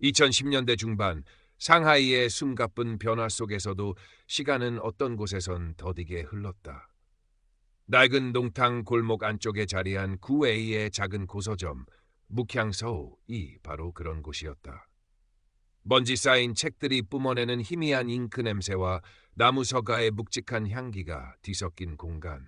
2010년대 중반 상하이의 숨가쁜 변화 속에서도 시간은 어떤 곳에선 더디게 흘렀다. 낡은 농탕 골목 안쪽에 자리한 구웨이의 작은 고서점 묵향서우이 바로 그런 곳이었다. 먼지 쌓인 책들이 뿜어내는 희미한 잉크 냄새와 나무 서가의 묵직한 향기가 뒤섞인 공간.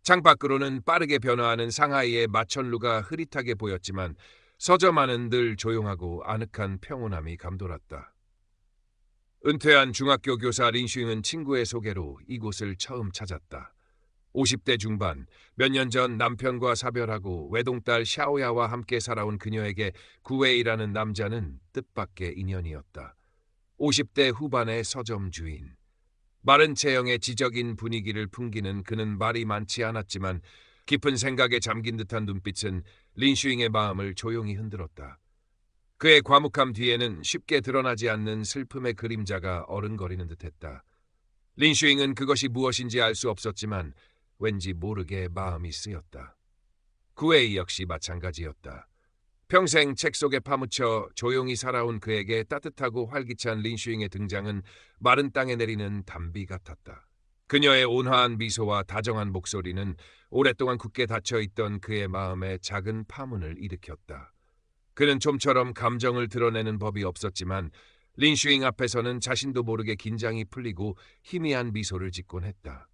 창밖으로는 빠르게 변화하는 상하이의 마천루가 흐릿하게 보였지만 서점 안은 늘 조용하고 아늑한 평온함이 감돌았다. 은퇴한 중학교 교사 린슈잉은 친구의 소개로 이곳을 처음 찾았다. 50대 중반, 몇 년 전 남편과 사별하고 외동딸 샤오야와 함께 살아온 그녀에게 구웨이라는 남자는 뜻밖의 인연이었다. 50대 후반의 서점 주인. 마른 체형의 지적인 분위기를 풍기는 그는 말이 많지 않았지만 깊은 생각에 잠긴 듯한 눈빛은 린슈잉의 마음을 조용히 흔들었다. 그의 과묵함 뒤에는 쉽게 드러나지 않는 슬픔의 그림자가 어른거리는 듯했다. 린슈잉은 그것이 무엇인지 알 수 없었지만 왠지 모르게 마음이 쓰였다. 구웨이 역시 마찬가지였다. 평생 책 속에 파묻혀 조용히 살아온 그에게 따뜻하고 활기찬 린슈잉의 등장은 마른 땅에 내리는 단비 같았다. 그녀의 온화한 미소와 다정한 목소리는 오랫동안 굳게 닫혀있던 그의 마음에 작은 파문을 일으켰다. 그는 좀처럼 감정을 드러내는 법이 없었지만 린슈잉 앞에서는 자신도 모르게 긴장이 풀리고 희미한 미소를 짓곤 했다.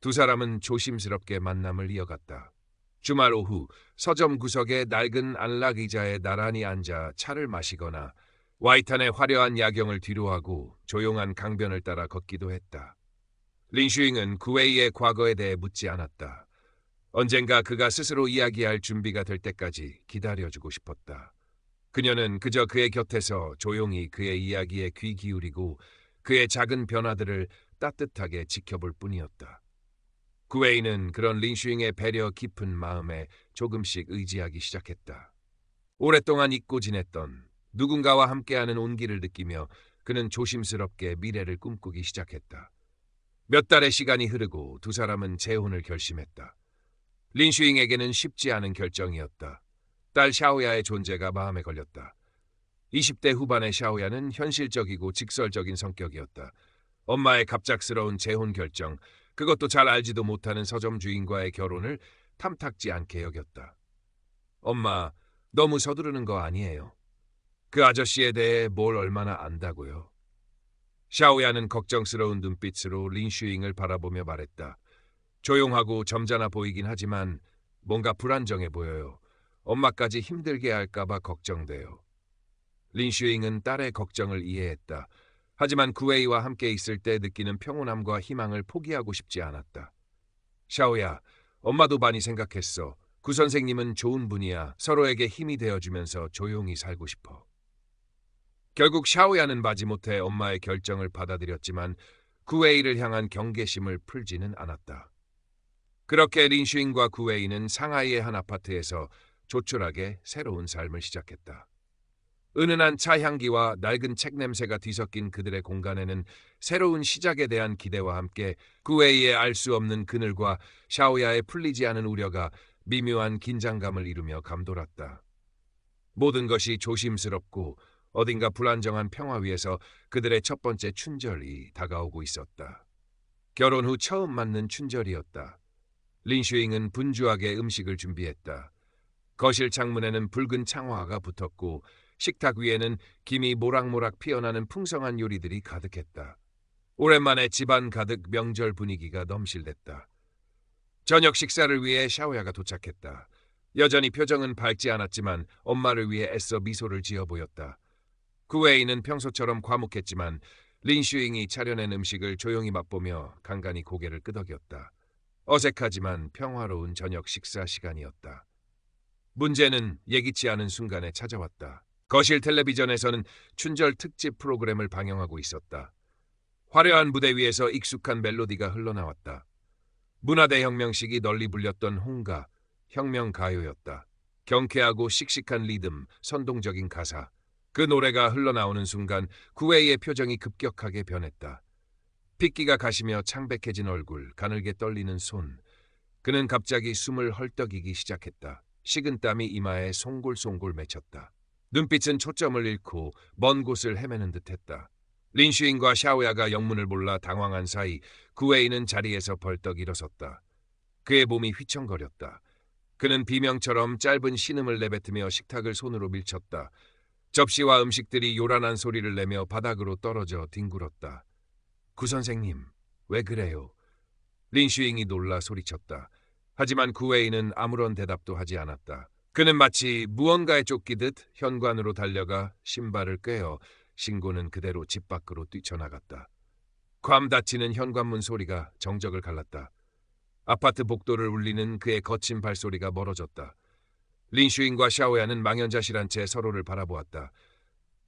두 사람은 조심스럽게 만남을 이어갔다. 주말 오후 서점 구석에 낡은 안락 의자에 나란히 앉아 차를 마시거나 와이탄의 화려한 야경을 뒤로하고 조용한 강변을 따라 걷기도 했다. 린슈잉은 구웨이의 과거에 대해 묻지 않았다. 언젠가 그가 스스로 이야기할 준비가 될 때까지 기다려주고 싶었다. 그녀는 그저 그의 곁에서 조용히 그의 이야기에 귀 기울이고 그의 작은 변화들을 따뜻하게 지켜볼 뿐이었다. 구웨이는 그런 린슈잉의 배려 깊은 마음에 조금씩 의지하기 시작했다. 오랫동안 잊고 지냈던 누군가와 함께하는 온기를 느끼며 그는 조심스럽게 미래를 꿈꾸기 시작했다. 몇 달의 시간이 흐르고 두 사람은 재혼을 결심했다. 린슈잉에게는 쉽지 않은 결정이었다. 딸 샤오야의 존재가 마음에 걸렸다. 20대 후반의 샤오야는 현실적이고 직설적인 성격이었다. 엄마의 갑작스러운 재혼 결정, 그것도 잘 알지도 못하는 서점 주인과의 결혼을 탐탁지 않게 여겼다. 엄마, 너무 서두르는 거 아니에요? 그 아저씨에 대해 뭘 얼마나 안다고요? 샤오야는 걱정스러운 눈빛으로 린슈잉을 바라보며 말했다. 조용하고 점잖아 보이긴 하지만 뭔가 불안정해 보여요. 엄마까지 힘들게 할까봐 걱정돼요. 린슈잉은 딸의 걱정을 이해했다. 하지만 구웨이와 함께 있을 때 느끼는 평온함과 희망을 포기하고 싶지 않았다. 샤오야, 엄마도 많이 생각했어. 구 선생님은 좋은 분이야. 서로에게 힘이 되어주면서 조용히 살고 싶어. 결국 샤오야는 마지못해 엄마의 결정을 받아들였지만 구웨이를 향한 경계심을 풀지는 않았다. 그렇게 린슈잉과 구웨이는 상하이의 한 아파트에서 조촐하게 새로운 삶을 시작했다. 은은한 차 향기와 낡은 책 냄새가 뒤섞인 그들의 공간에는 새로운 시작에 대한 기대와 함께 구웨이의 알 수 없는 그늘과 샤오야의 풀리지 않은 우려가 미묘한 긴장감을 이루며 감돌았다. 모든 것이 조심스럽고 어딘가 불안정한 평화 위에서 그들의 첫 번째 춘절이 다가오고 있었다. 결혼 후 처음 맞는 춘절이었다. 린슈잉은 분주하게 음식을 준비했다. 거실 창문에는 붉은 창화가 붙었고 식탁 위에는 김이 모락모락 피어나는 풍성한 요리들이 가득했다. 오랜만에 집안 가득 명절 분위기가 넘실댔다. 저녁 식사를 위해 샤오야가 도착했다. 여전히 표정은 밝지 않았지만 엄마를 위해 애써 미소를 지어 보였다. 구웨이는 평소처럼 과묵했지만 린슈잉이 차려낸 음식을 조용히 맛보며 간간히 고개를 끄덕였다. 어색하지만 평화로운 저녁 식사 시간이었다. 문제는 예기치 않은 순간에 찾아왔다. 거실 텔레비전에서는 춘절 특집 프로그램을 방영하고 있었다. 화려한 무대 위에서 익숙한 멜로디가 흘러나왔다. 문화대혁명식이 널리 불렸던 홍가, 혁명가요였다. 경쾌하고 씩씩한 리듬, 선동적인 가사. 그 노래가 흘러나오는 순간 구웨이의 표정이 급격하게 변했다. 핏기가 가시며 창백해진 얼굴, 가늘게 떨리는 손. 그는 갑자기 숨을 헐떡이기 시작했다. 식은 땀이 이마에 송골송골 맺혔다. 눈빛은 초점을 잃고 먼 곳을 헤매는 듯했다. 린슈잉과 샤오야가 영문을 몰라 당황한 사이 구웨이는 자리에서 벌떡 일어섰다. 그의 몸이 휘청거렸다. 그는 비명처럼 짧은 신음을 내뱉으며 식탁을 손으로 밀쳤다. 접시와 음식들이 요란한 소리를 내며 바닥으로 떨어져 뒹굴었다. 구 선생님, 왜 그래요? 린슈잉이 놀라 소리쳤다. 하지만 구웨이는 아무런 대답도 하지 않았다. 그는 마치 무언가에 쫓기듯 현관으로 달려가 신발을 꿰어 신고는 그대로 집 밖으로 뛰쳐나갔다. 괌 닫히는 현관문 소리가 정적을 갈랐다. 아파트 복도를 울리는 그의 거친 발소리가 멀어졌다. 린슈잉과 샤오야는 망연자실한 채 서로를 바라보았다.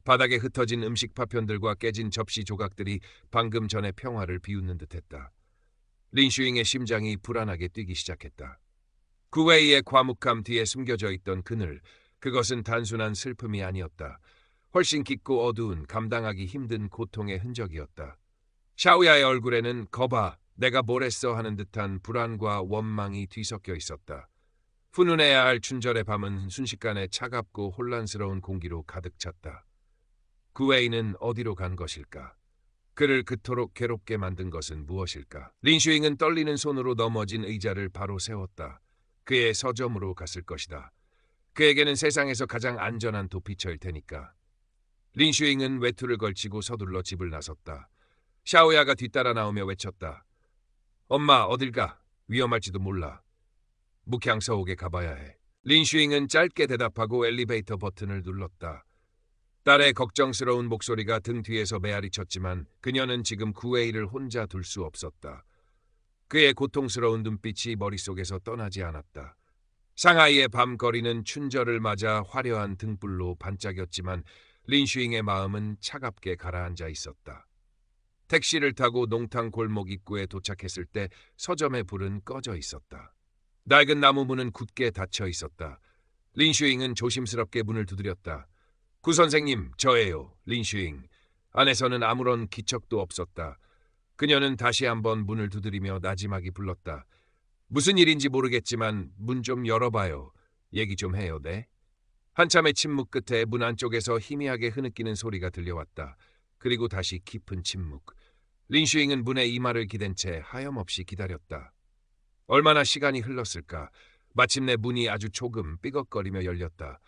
바닥에 흩어진 음식 파편들과 깨진 접시 조각들이 방금 전의 평화를 비웃는 듯했다. 린슈잉의 심장이 불안하게 뛰기 시작했다. 구웨이의 과묵함 뒤에 숨겨져 있던 그늘, 그것은 단순한 슬픔이 아니었다. 훨씬 깊고 어두운 감당하기 힘든 고통의 흔적이었다. 샤오야의 얼굴에는 거봐, 내가 뭘 했어 하는 듯한 불안과 원망이 뒤섞여 있었다. 훈훈해야 할 춘절의 밤은 순식간에 차갑고 혼란스러운 공기로 가득 찼다. 구웨이는 어디로 간 것일까? 그를 그토록 괴롭게 만든 것은 무엇일까? 린슈잉은 떨리는 손으로 넘어진 의자를 바로 세웠다. 그의 서점으로 갔을 것이다. 그에게는 세상에서 가장 안전한 도피처일 테니까. 린슈잉은 외투를 걸치고 서둘러 집을 나섰다. 샤오야가 뒤따라 나오며 외쳤다. 엄마, 어딜 가? 위험할지도 몰라. 묵향서옥에 가봐야 해. 린슈잉은 짧게 대답하고 엘리베이터 버튼을 눌렀다. 딸의 걱정스러운 목소리가 등 뒤에서 메아리쳤지만 그녀는 지금 구웨이를 혼자 둘 수 없었다. 그의 고통스러운 눈빛이 머릿속에서 떠나지 않았다. 상하이의 밤거리는 춘절을 맞아 화려한 등불로 반짝였지만 린슈잉의 마음은 차갑게 가라앉아 있었다. 택시를 타고 농탕 골목 입구에 도착했을 때 서점의 불은 꺼져 있었다. 낡은 나무 문은 굳게 닫혀 있었다. 린슈잉은 조심스럽게 문을 두드렸다. 구 선생님, 저예요. 린슈잉. 안에서는 아무런 기척도 없었다. 그녀는 다시 한번 문을 두드리며 나지막이 불렀다. 무슨 일인지 모르겠지만 문 좀 열어봐요. 얘기 좀 해요, 네? 한참의 침묵 끝에 문 안쪽에서 희미하게 흐느끼는 소리가 들려왔다. 그리고 다시 깊은 침묵. 린슈잉은 문에 이마를 기댄 채 하염없이 기다렸다. 얼마나 시간이 흘렀을까? 마침내 문이 아주 조금 삐걱거리며 열렸다.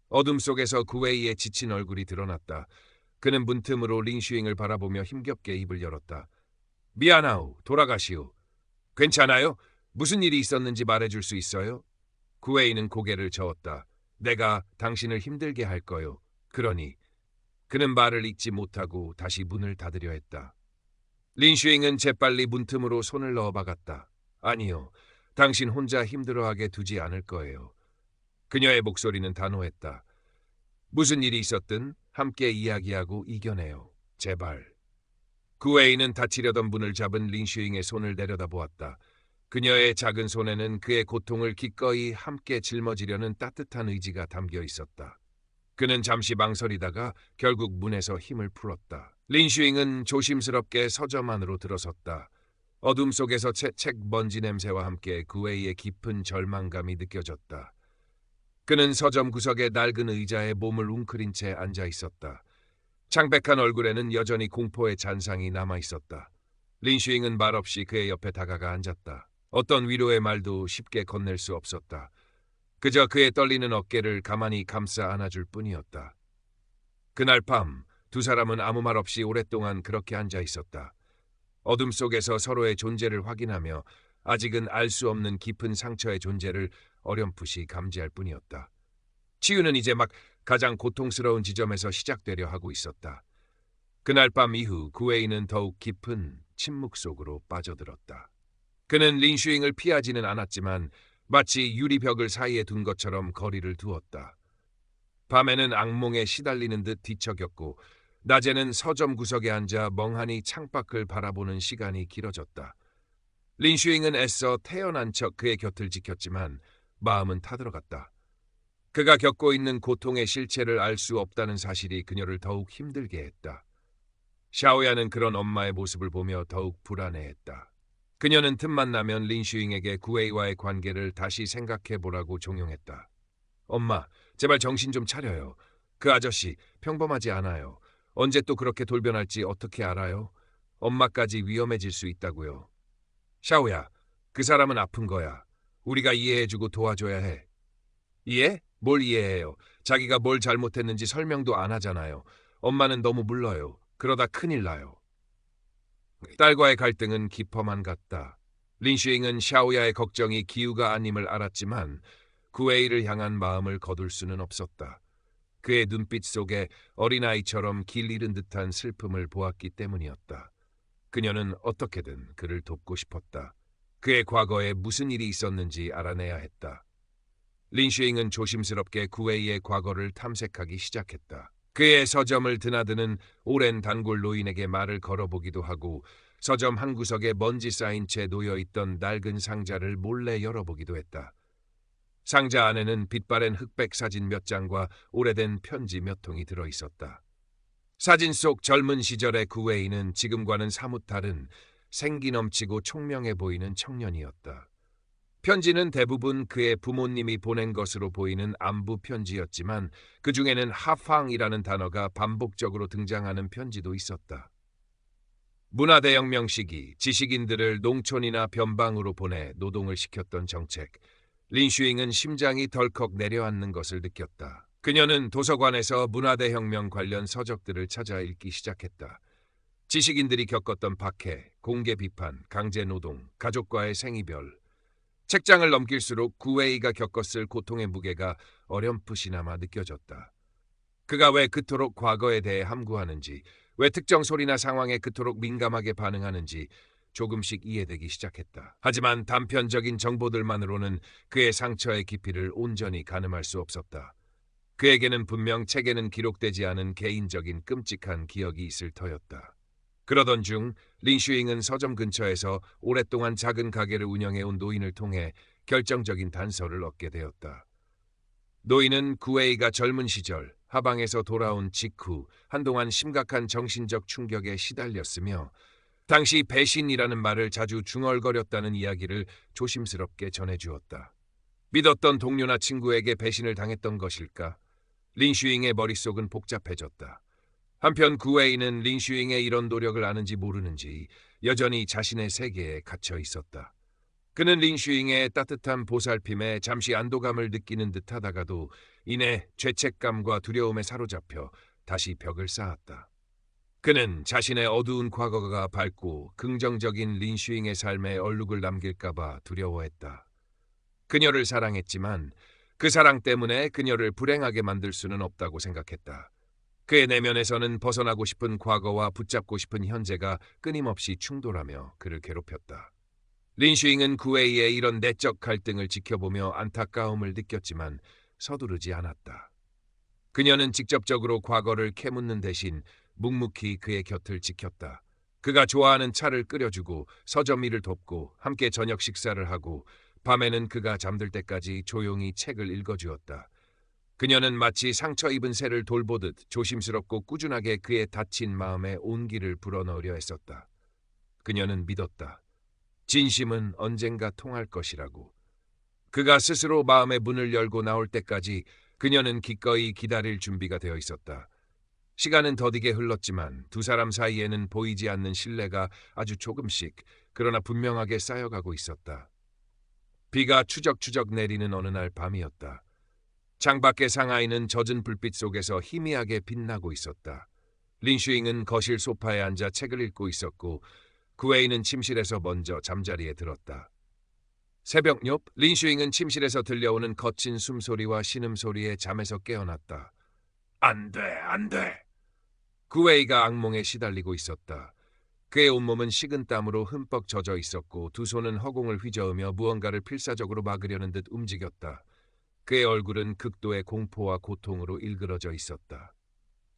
어둠 속에서 구웨이의 지친 얼굴이 드러났다. 그는 문틈으로 린슈잉을 바라보며 힘겹게 입을 열었다. 미안하오, 돌아가시오. 괜찮아요? 무슨 일이 있었는지 말해줄 수 있어요? 구웨이는 고개를 저었다. 내가 당신을 힘들게 할 거요. 그러니. 그는 말을 잇지 못하고 다시 문을 닫으려 했다. 린슈잉은 재빨리 문틈으로 손을 넣어 박았다. 아니요, 당신 혼자 힘들어하게 두지 않을 거예요. 그녀의 목소리는 단호했다. 무슨 일이 있었든 함께 이야기하고 이겨내요. 제발. 구웨이는 닫히려던 문을 잡은 린슈잉의 손을 내려다보았다. 그녀의 작은 손에는 그의 고통을 기꺼이 함께 짊어지려는 따뜻한 의지가 담겨 있었다. 그는 잠시 망설이다가 결국 문에서 힘을 풀었다. 린슈잉은 조심스럽게 서점 안으로 들어섰다. 어둠 속에서 채책 먼지 냄새와 함께 구웨이의 깊은 절망감이 느껴졌다. 그는 서점 구석의 낡은 의자에 몸을 웅크린 채 앉아 있었다. 창백한 얼굴에는 여전히 공포의 잔상이 남아 있었다. 린슈잉은 말없이 그의 옆에 다가가 앉았다. 어떤 위로의 말도 쉽게 건넬 수 없었다. 그저 그의 떨리는 어깨를 가만히 감싸 안아줄 뿐이었다. 그날 밤 두 사람은 아무 말 없이 오랫동안 그렇게 앉아 있었다. 어둠 속에서 서로의 존재를 확인하며 아직은 알 수 없는 깊은 상처의 존재를 어렴풋이 감지할 뿐이었다. 치유는 이제 막 가장 고통스러운 지점에서 시작되려 하고 있었다. 그날 밤 이후 구웨이는 더욱 깊은 침묵 속으로 빠져들었다. 그는 린슈잉을 피하지는 않았지만 마치 유리벽을 사이에 둔 것처럼 거리를 두었다. 밤에는 악몽에 시달리는 듯 뒤척였고 낮에는 서점 구석에 앉아 멍하니 창밖을 바라보는 시간이 길어졌다. 린슈잉은 애써 태연한 척 그의 곁을 지켰지만 마음은 타들어갔다. 그가 겪고 있는 고통의 실체를 알 수 없다는 사실이 그녀를 더욱 힘들게 했다. 샤오야는 그런 엄마의 모습을 보며 더욱 불안해했다. 그녀는 틈만 나면 린슈잉에게 구웨이와의 관계를 다시 생각해보라고 종용했다. 엄마, 제발 정신 좀 차려요. 그 아저씨 평범하지 않아요. 언제 또 그렇게 돌변할지 어떻게 알아요? 엄마까지 위험해질 수 있다고요. 샤오야, 그 사람은 아픈 거야. 우리가 이해해주고 도와줘야 해. 이해? 뭘 이해해요? 자기가 뭘 잘못했는지 설명도 안 하잖아요. 엄마는 너무 물러요. 그러다 큰일 나요. 딸과의 갈등은 깊어만 갔다. 린슈잉은 샤오야의 걱정이 기우가 아님을 알았지만 구웨이를 향한 마음을 거둘 수는 없었다. 그의 눈빛 속에 어린아이처럼 길 잃은 듯한 슬픔을 보았기 때문이었다. 그녀는 어떻게든 그를 돕고 싶었다. 그의 과거에 무슨 일이 있었는지 알아내야 했다. 린슈잉은 조심스럽게 구웨이의 과거를 탐색하기 시작했다. 그의 서점을 드나드는 오랜 단골 노인에게 말을 걸어보기도 하고 서점 한 구석에 먼지 쌓인 채 놓여있던 낡은 상자를 몰래 열어보기도 했다. 상자 안에는 빛바랜 흑백 사진 몇 장과 오래된 편지 몇 통이 들어있었다. 사진 속 젊은 시절의 구웨이는 지금과는 사뭇 다른 생기 넘치고 총명해 보이는 청년이었다. 편지는 대부분 그의 부모님이 보낸 것으로 보이는 안부 편지였지만 그 중에는 하팡이라는 단어가 반복적으로 등장하는 편지도 있었다. 문화대혁명 시기 지식인들을 농촌이나 변방으로 보내 노동을 시켰던 정책. 린슈잉은 심장이 덜컥 내려앉는 것을 느꼈다. 그녀는 도서관에서 문화대혁명 관련 서적들을 찾아 읽기 시작했다. 지식인들이 겪었던 박해, 공개 비판, 강제노동, 가족과의 생이별. 책장을 넘길수록 구웨이가 겪었을 고통의 무게가 어렴풋이나마 느껴졌다. 그가 왜 그토록 과거에 대해 함구하는지, 왜 특정 소리나 상황에 그토록 민감하게 반응하는지 조금씩 이해되기 시작했다. 하지만 단편적인 정보들만으로는 그의 상처의 깊이를 온전히 가늠할 수 없었다. 그에게는 분명 책에는 기록되지 않은 개인적인 끔찍한 기억이 있을 터였다. 그러던 중 린슈잉은 서점 근처에서 오랫동안 작은 가게를 운영해온 노인을 통해 결정적인 단서를 얻게 되었다. 노인은 구웨이가 젊은 시절 하방에서 돌아온 직후 한동안 심각한 정신적 충격에 시달렸으며 당시 배신이라는 말을 자주 중얼거렸다는 이야기를 조심스럽게 전해주었다. 믿었던 동료나 친구에게 배신을 당했던 것일까? 린슈잉의 머릿속은 복잡해졌다. 한편 구웨이는 린슈잉의 이런 노력을 아는지 모르는지 여전히 자신의 세계에 갇혀 있었다. 그는 린슈잉의 따뜻한 보살핌에 잠시 안도감을 느끼는 듯하다가도 이내 죄책감과 두려움에 사로잡혀 다시 벽을 쌓았다. 그는 자신의 어두운 과거가 밝고 긍정적인 린슈잉의 삶에 얼룩을 남길까봐 두려워했다. 그녀를 사랑했지만 그 사랑 때문에 그녀를 불행하게 만들 수는 없다고 생각했다. 그의 내면에서는 벗어나고 싶은 과거와 붙잡고 싶은 현재가 끊임없이 충돌하며 그를 괴롭혔다. 린슈잉은 구웨이의 이런 내적 갈등을 지켜보며 안타까움을 느꼈지만 서두르지 않았다. 그녀는 직접적으로 과거를 캐묻는 대신 묵묵히 그의 곁을 지켰다. 그가 좋아하는 차를 끓여주고 서점 일을 돕고 함께 저녁 식사를 하고 밤에는 그가 잠들 때까지 조용히 책을 읽어주었다. 그녀는 마치 상처 입은 새를 돌보듯 조심스럽고 꾸준하게 그의 다친 마음에 온기를 불어넣으려 했었다. 그녀는 믿었다. 진심은 언젠가 통할 것이라고. 그가 스스로 마음의 문을 열고 나올 때까지 그녀는 기꺼이 기다릴 준비가 되어 있었다. 시간은 더디게 흘렀지만 두 사람 사이에는 보이지 않는 신뢰가 아주 조금씩 그러나 분명하게 쌓여가고 있었다. 비가 추적추적 내리는 어느 날 밤이었다. 창밖의 상하이는 젖은 불빛 속에서 희미하게 빛나고 있었다. 린슈잉은 거실 소파에 앉아 책을 읽고 있었고 구웨이는 침실에서 먼저 잠자리에 들었다. 새벽 옆 린슈잉은 침실에서 들려오는 거친 숨소리와 신음소리에 잠에서 깨어났다. 안 돼, 안 돼! 구웨이가 악몽에 시달리고 있었다. 그의 온몸은 식은 땀으로 흠뻑 젖어 있었고 두 손은 허공을 휘저으며 무언가를 필사적으로 막으려는 듯 움직였다. 그의 얼굴은 극도의 공포와 고통으로 일그러져 있었다.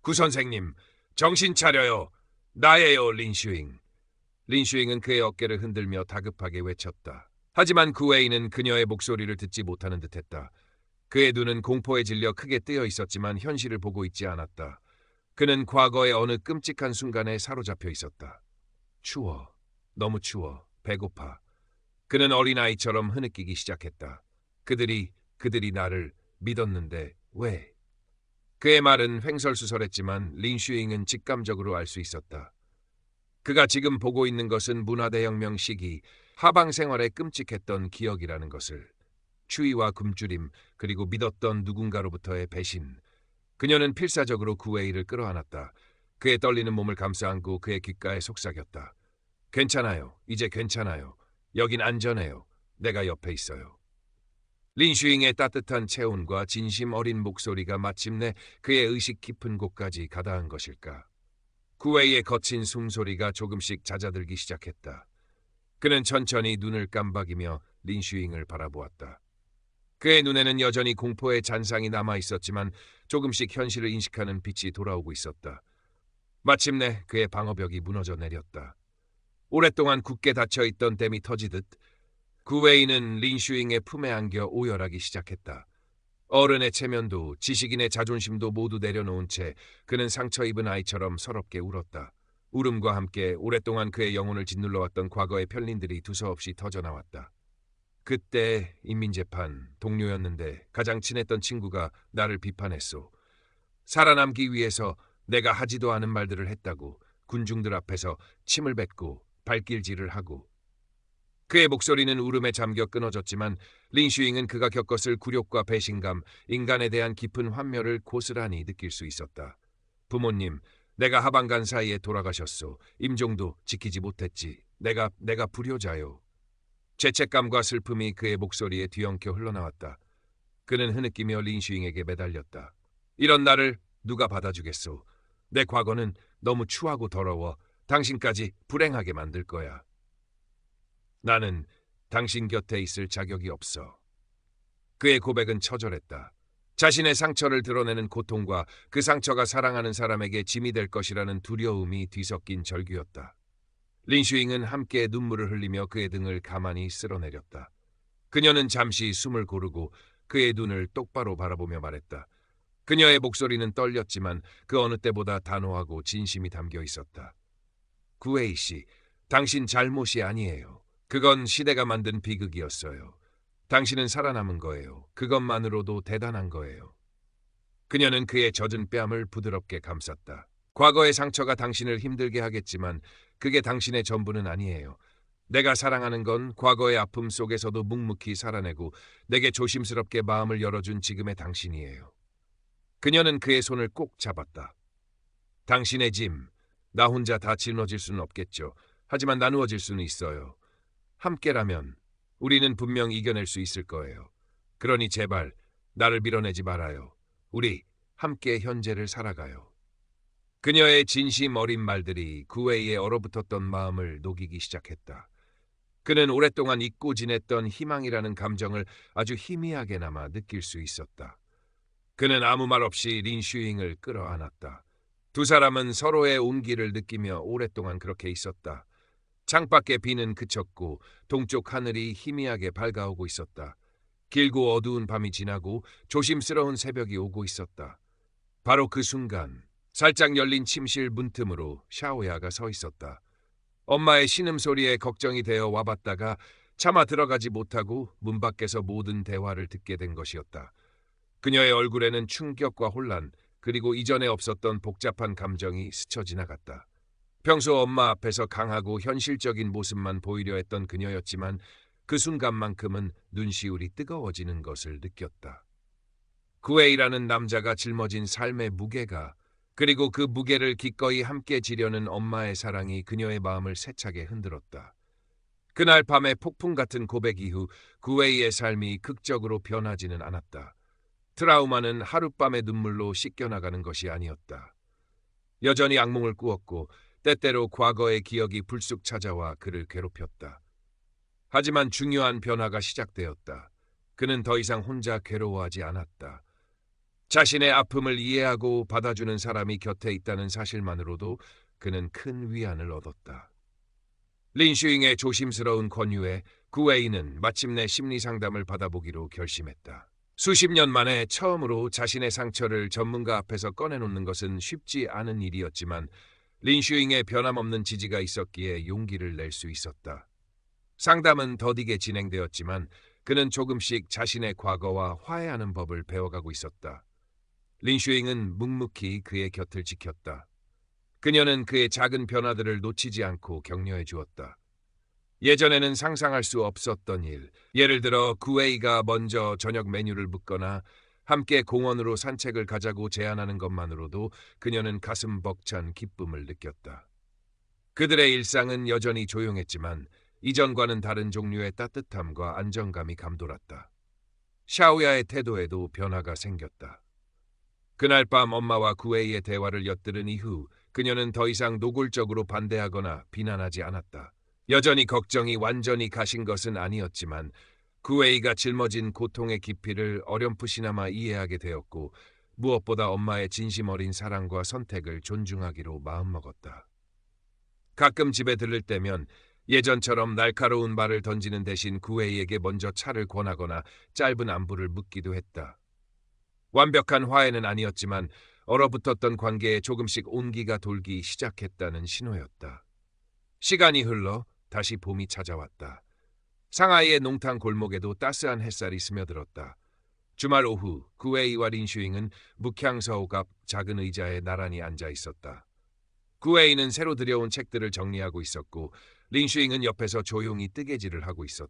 구 선생님, 정신 차려요. 나예요, 린슈잉. 린슈잉은 그의 어깨를 흔들며 다급하게 외쳤다. 하지만 구웨이는 그녀의 목소리를 듣지 못하는 듯했다. 그의 눈은 공포에 질려 크게 뜨여 있었지만 현실을 보고 있지 않았다. 그는 과거의 어느 끔찍한 순간에 사로잡혀 있었다. 추워. 너무 추워. 배고파. 그는 어린아이처럼 흐느끼기 시작했다. 그들이 나를 믿었는데 왜? 그의 말은 횡설수설했지만 린슈잉은 직감적으로 알 수 있었다. 그가 지금 보고 있는 것은 문화대혁명 시기 하방 생활에 끔찍했던 기억이라는 것을. 추위와 굶주림, 그리고 믿었던 누군가로부터의 배신. 그녀는 필사적으로 구웨이를 끌어안았다. 그의 떨리는 몸을 감싸 안고 그의 귓가에 속삭였다. 괜찮아요. 이제 괜찮아요. 여긴 안전해요. 내가 옆에 있어요. 린슈잉의 따뜻한 체온과 진심 어린 목소리가 마침내 그의 의식 깊은 곳까지 가닿은 것일까. 구웨이의 거친 숨소리가 조금씩 잦아들기 시작했다. 그는 천천히 눈을 깜박이며 린슈잉을 바라보았다. 그의 눈에는 여전히 공포의 잔상이 남아있었지만 조금씩 현실을 인식하는 빛이 돌아오고 있었다. 마침내 그의 방어벽이 무너져 내렸다. 오랫동안 굳게 닫혀있던 댐이 터지듯 구웨이는 린슈잉의 품에 안겨 오열하기 시작했다. 어른의 체면도 지식인의 자존심도 모두 내려놓은 채 그는 상처 입은 아이처럼 서럽게 울었다. 울음과 함께 오랫동안 그의 영혼을 짓눌러왔던 과거의 편린들이 두서없이 터져나왔다. 그때 인민재판 동료였는데 가장 친했던 친구가 나를 비판했소. 살아남기 위해서 내가 하지도 않은 말들을 했다고. 군중들 앞에서 침을 뱉고 발길질을 하고. 그의 목소리는 울음에 잠겨 끊어졌지만 린슈잉은 그가 겪었을 굴욕과 배신감, 인간에 대한 깊은 환멸을 고스란히 느낄 수 있었다. 부모님, 내가 하반간 사이에 돌아가셨소. 임종도 지키지 못했지. 내가 불효자요. 죄책감과 슬픔이 그의 목소리에 뒤엉켜 흘러나왔다. 그는 흐느끼며 린슈잉에게 매달렸다. 이런 나를 누가 받아주겠소. 내 과거는 너무 추하고 더러워 당신까지 불행하게 만들 거야. 나는 당신 곁에 있을 자격이 없어. 그의 고백은 처절했다. 자신의 상처를 드러내는 고통과 그 상처가 사랑하는 사람에게 짐이 될 것이라는 두려움이 뒤섞인 절규였다. 린슈잉은 함께 눈물을 흘리며 그의 등을 가만히 쓸어내렸다. 그녀는 잠시 숨을 고르고 그의 눈을 똑바로 바라보며 말했다. 그녀의 목소리는 떨렸지만 그 어느 때보다 단호하고 진심이 담겨 있었다. 구웨이 씨, 당신 잘못이 아니에요. 그건 시대가 만든 비극이었어요. 당신은 살아남은 거예요. 그것만으로도 대단한 거예요. 그녀는 그의 젖은 뺨을 부드럽게 감쌌다. 과거의 상처가 당신을 힘들게 하겠지만 그게 당신의 전부는 아니에요. 내가 사랑하는 건 과거의 아픔 속에서도 묵묵히 살아내고 내게 조심스럽게 마음을 열어준 지금의 당신이에요. 그녀는 그의 손을 꼭 잡았다. 당신의 짐, 나 혼자 다 짊어질 수는 없겠죠. 하지만 나누어질 수는 있어요. 함께라면 우리는 분명 이겨낼 수 있을 거예요. 그러니 제발 나를 밀어내지 말아요. 우리 함께 현재를 살아가요. 그녀의 진심 어린 말들이 구웨이의 얼어붙었던 마음을 녹이기 시작했다. 그는 오랫동안 잊고 지냈던 희망이라는 감정을 아주 희미하게나마 느낄 수 있었다. 그는 아무 말 없이 린슈잉을 끌어안았다. 두 사람은 서로의 온기를 느끼며 오랫동안 그렇게 있었다. 창밖의 비는 그쳤고 동쪽 하늘이 희미하게 밝아오고 있었다. 길고 어두운 밤이 지나고 조심스러운 새벽이 오고 있었다. 바로 그 순간 살짝 열린 침실 문틈으로 샤오야가 서 있었다. 엄마의 신음소리에 걱정이 되어 와봤다가 차마 들어가지 못하고 문 밖에서 모든 대화를 듣게 된 것이었다. 그녀의 얼굴에는 충격과 혼란 그리고 이전에 없었던 복잡한 감정이 스쳐 지나갔다. 평소 엄마 앞에서 강하고 현실적인 모습만 보이려 했던 그녀였지만 그 순간만큼은 눈시울이 뜨거워지는 것을 느꼈다. 구웨이라는 남자가 짊어진 삶의 무게가 그리고 그 무게를 기꺼이 함께 지려는 엄마의 사랑이 그녀의 마음을 세차게 흔들었다. 그날 밤의 폭풍 같은 고백 이후 구웨이의 삶이 극적으로 변하지는 않았다. 트라우마는 하룻밤의 눈물로 씻겨나가는 것이 아니었다. 여전히 악몽을 꾸었고 때때로 과거의 기억이 불쑥 찾아와 그를 괴롭혔다. 하지만 중요한 변화가 시작되었다. 그는 더 이상 혼자 괴로워하지 않았다. 자신의 아픔을 이해하고 받아주는 사람이 곁에 있다는 사실만으로도 그는 큰 위안을 얻었다. 린슈잉의 조심스러운 권유에 구웨이는 마침내 심리상담을 받아보기로 결심했다. 수십 년 만에 처음으로 자신의 상처를 전문가 앞에서 꺼내놓는 것은 쉽지 않은 일이었지만 린슈잉의 변함없는 지지가 있었기에 용기를 낼 수 있었다. 상담은 더디게 진행되었지만 그는 조금씩 자신의 과거와 화해하는 법을 배워가고 있었다. 린슈잉은 묵묵히 그의 곁을 지켰다. 그녀는 그의 작은 변화들을 놓치지 않고 격려해 주었다. 예전에는 상상할 수 없었던 일, 예를 들어 구웨이가 먼저 저녁 메뉴를 묻거나 함께 공원으로 산책을 가자고 제안하는 것만으로도 그녀는 가슴 벅찬 기쁨을 느꼈다. 그들의 일상은 여전히 조용했지만 이전과는 다른 종류의 따뜻함과 안정감이 감돌았다. 샤오야의 태도에도 변화가 생겼다. 그날 밤 엄마와 구웨이의 대화를 엿들은 이후 그녀는 더 이상 노골적으로 반대하거나 비난하지 않았다. 여전히 걱정이 완전히 가신 것은 아니었지만 구웨이가 짊어진 고통의 깊이를 어렴풋이나마 이해하게 되었고 무엇보다 엄마의 진심 어린 사랑과 선택을 존중하기로 마음먹었다. 가끔 집에 들를 때면 예전처럼 날카로운 말을 던지는 대신 구웨이에게 먼저 차를 권하거나 짧은 안부를 묻기도 했다. 완벽한 화해는 아니었지만 얼어붙었던 관계에 조금씩 온기가 돌기 시작했다는 신호였다. 시간이 흘러 다시 봄이 찾아왔다. 상하이의 농탕 골목에도 따스한 햇살이 스며들었다. 주말 오후 구웨이와 린슈잉은 묵향서옥 앞 작은 의자에 나란히 앉아 있었다. 구웨이는 새로 들여온 책들을 정리하고 있었고 린슈잉은 옆에서 조용히 뜨개질을 하고 있었다.